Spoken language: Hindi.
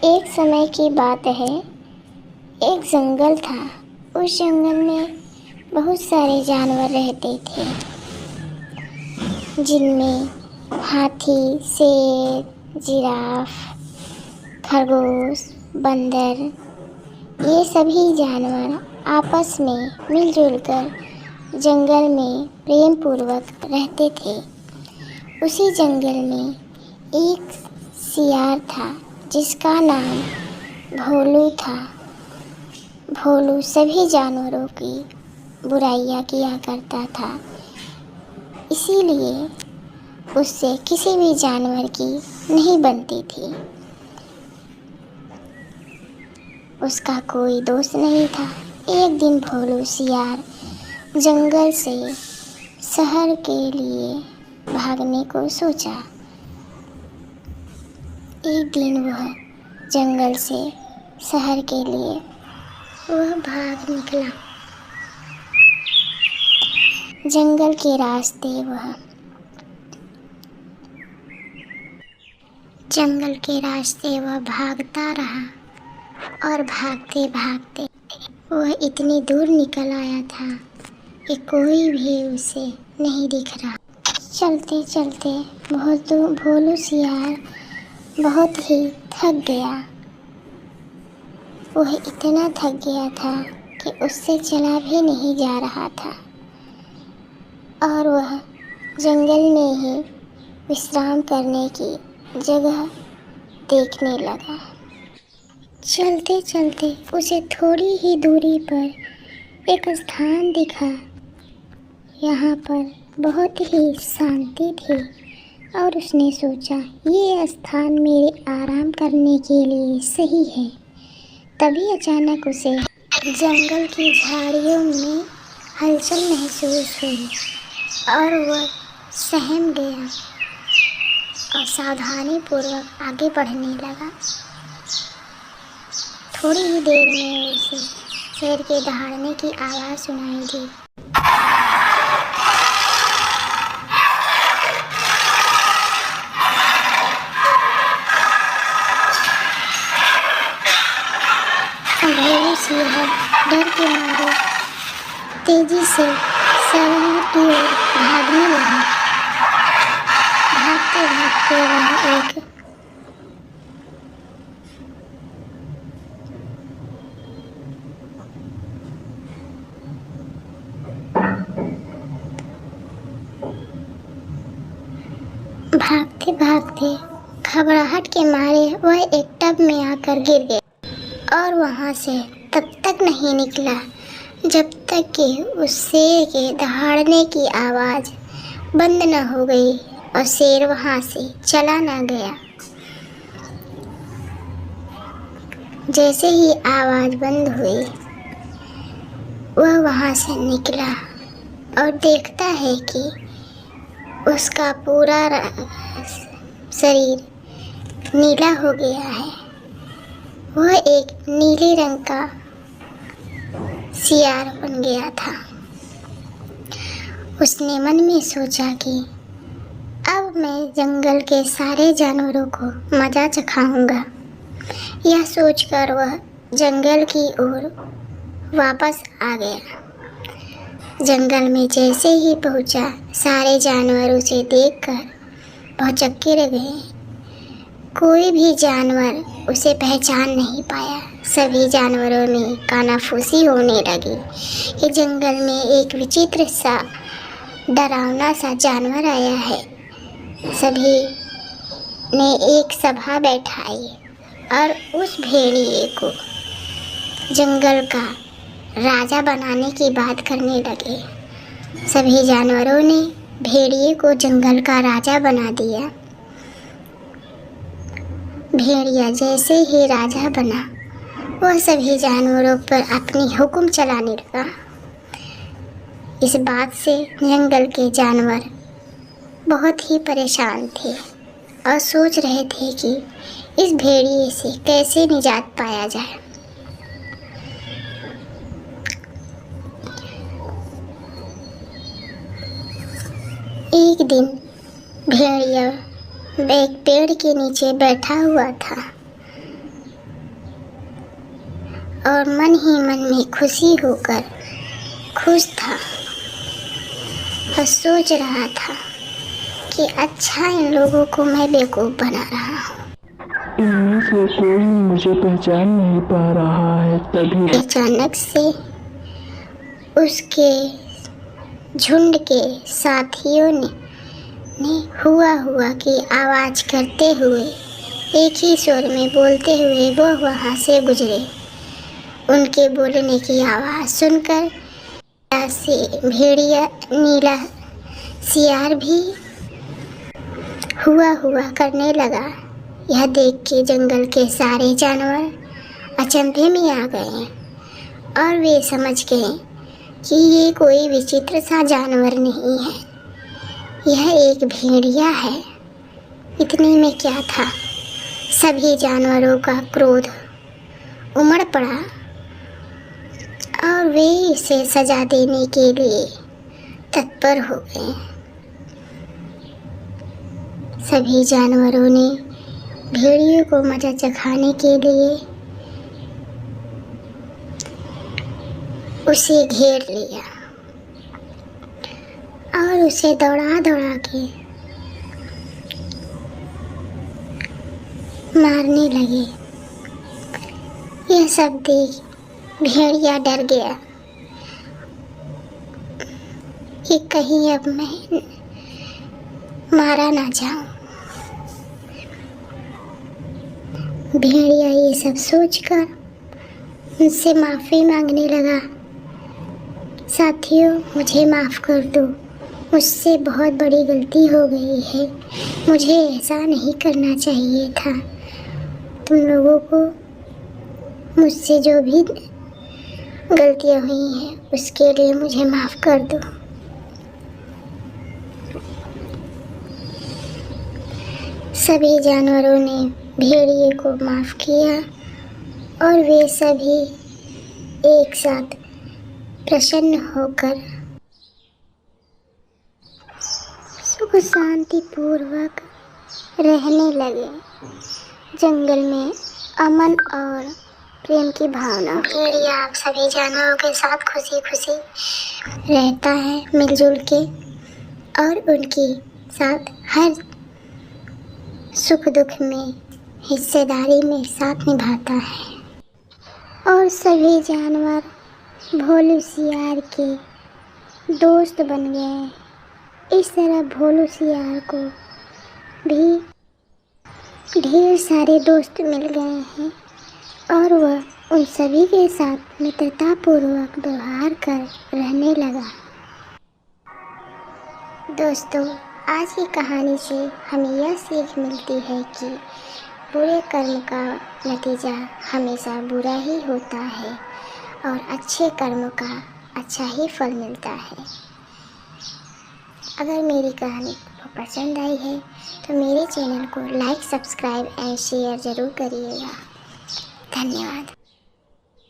एक समय की बात है। एक जंगल था। उस जंगल में बहुत सारे जानवर रहते थे, जिनमें हाथी, शेर, जिराफ, खरगोश, बंदर, ये सभी जानवर आपस में मिलजुल कर जंगल में प्रेम पूर्वक रहते थे। उसी जंगल में एक सियार था जिसका नाम भोलू था। भोलू सभी जानवरों की बुराइयां किया करता था, इसीलिए उससे किसी भी जानवर की नहीं बनती थी। उसका कोई दोस्त नहीं था। एक दिन भोलू सियार जंगल से शहर के लिए भागने को सोचा। एक दिन वह जंगल से शहर के लिए वह भाग निकला। जंगल के रास्ते वह भागता रहा और भागते भागते वह इतनी दूर निकल आया था कि कोई भी उसे नहीं दिख रहा। चलते चलते भोलू सियार बहुत ही थक गया। वह इतना थक गया था कि उससे चला भी नहीं जा रहा था और वह जंगल में ही विश्राम करने की जगह देखने लगा। चलते चलते उसे थोड़ी ही दूरी पर एक स्थान दिखा। यहाँ पर बहुत ही शांति थी और उसने सोचा ये स्थान मेरे आराम करने के लिए सही है। तभी अचानक उसे जंगल की झाड़ियों में हलचल महसूस हुई और वह सहम गया और सावधानी पूर्वक आगे बढ़ने लगा। थोड़ी ही देर में उसे शेर के दहाड़ने की आवाज़ सुनाई दी। भोलू सियार डर के मारे तेजी से शहर की ओर भागने लगा। भागते भागते वह एक भागते भागते घबराहट के मारे वह एक टब में आकर गिर गया और वहाँ से तब तक नहीं निकला जब तक कि उस शेर के दहाड़ने की आवाज़ बंद न हो गई और शेर वहाँ से चला न गया। जैसे ही आवाज़ बंद हुई वह वहाँ से निकला और देखता है कि उसका पूरा शरीर नीला हो गया है। वह एक नीले रंग का सियार बन गया था। उसने मन में सोचा कि अब मैं जंगल के सारे जानवरों को मज़ा चखाऊंगा। यह सोचकर वह जंगल की ओर वापस आ गया। जंगल में जैसे ही पहुंचा, सारे जानवर उसे देखकर भौचक्के रह गए। कोई भी जानवर उसे पहचान नहीं पाया। सभी जानवरों में कानाफूसी होने लगी कि जंगल में एक विचित्र सा डरावना सा जानवर आया है। सभी ने एक सभा बैठाई और उस भेड़िए को जंगल का राजा बनाने की बात करने लगे। सभी जानवरों ने भेड़िए को जंगल का राजा बना दिया। भेड़िया जैसे ही राजा बना, वह सभी जानवरों पर अपनी हुक्म चलाने लगा। इस बात से जंगल के जानवर बहुत ही परेशान थे और सोच रहे थे कि इस भेड़िए से कैसे निजात पाया जाए। एक दिन भेड़िया एक पेड़ के नीचे बैठा हुआ था। और मन ही मन में खुशी होकर खुश था और सोच रहा था कि अच्छा इन लोगों को मैं बेवकूफ़ बना रहा हूँ। इनमें से कोई मुझे पहचान नहीं पा रहा है। तभी अचानक से उसके झुंड के साथियों ने हुआ की आवाज़ करते हुए एक ही स्वर में बोलते हुए वो वहाँ से गुजरे। उनके बोलने की आवाज़ सुनकर से भेड़िया नीला सियार भी हुआ करने लगा। यह देख के जंगल के सारे जानवर अचंभे में आ गए और वे समझ गए कि ये कोई विचित्र सा जानवर नहीं है, यह एक भेड़िया है। इतने में क्या था, सभी जानवरों का क्रोध उमड़ पड़ा और वे इसे सजा देने के लिए तत्पर हो गए। सभी जानवरों ने भेड़ियों को मजा चखाने के लिए उसे घेर लिया और उसे दौड़ा के मारने लगे। यह सब देख भेड़िया डर गया कि कहीं अब मैं मारा ना जाऊं। भेड़िया ये सब सोचकर उनसे माफ़ी मांगने लगा। साथियों, मुझे माफ़ कर दो, मुझसे बहुत बड़ी गलती हो गई है, मुझे ऐसा नहीं करना चाहिए था। तुम लोगों को मुझसे जो भी गलतियाँ हुई हैं उसके लिए मुझे माफ़ कर दो। सभी जानवरों ने भेड़िए को माफ़ किया और वे सभी एक साथ प्रसन्न होकर सुख शांति पूर्वक रहने लगे। जंगल में अमन और प्रेम की भावना। भेड़िया आप सभी जानवरों के साथ खुशी खुशी रहता है, मिलजुल के, और उनके साथ हर सुख दुख में हिस्सेदारी में साथ निभाता है। और सभी जानवर भोलू सियार के दोस्त बन गए। इस तरह भोलू सियार को भी ढेर सारे दोस्त मिल गए हैं और वह उन सभी के साथ मित्रतापूर्वक व्यवहार कर रहने लगा। दोस्तों, आज की कहानी से हमें यह सीख मिलती है कि बुरे कर्म का नतीजा हमेशा बुरा ही होता है और अच्छे कर्म का अच्छा ही फल मिलता है। अगर मेरी कहानी आपको पसंद आई है तो मेरे चैनल को लाइक, सब्सक्राइब एंड शेयर ज़रूर करिएगा। धन्यवाद।